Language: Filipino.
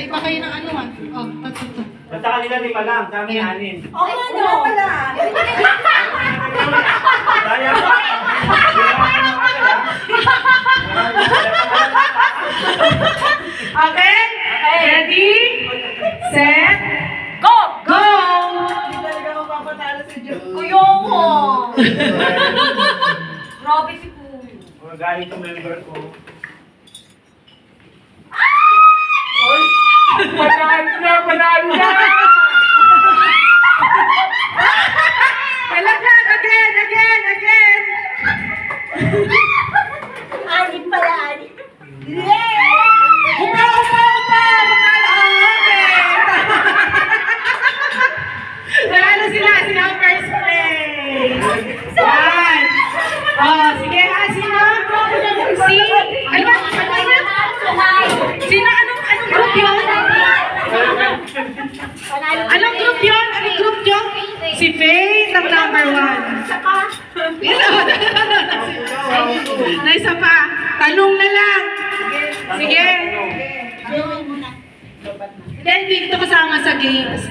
pa kayo ng ano ah. Oh, to. Basta kanila 5 lang, sa amin 6. Oo, ano pala? Sayang. Okay? Ready? Set? Go! Go! Hindi talaga mapapatalo sa Diyos. Kuyo mo! Grabe si Kuyo. Galing sa member ko. Panalo na! Kailangan, again! Anim pala, anim. Upa! Nanalo sila first place. One. Oh, sige ha, sino? Ano ba? Sino? Anong group yun? Anong group yun? Si Faith ang number 1. Na isa pa. Tanong na lang. Sige. Then, dito kasama sa games.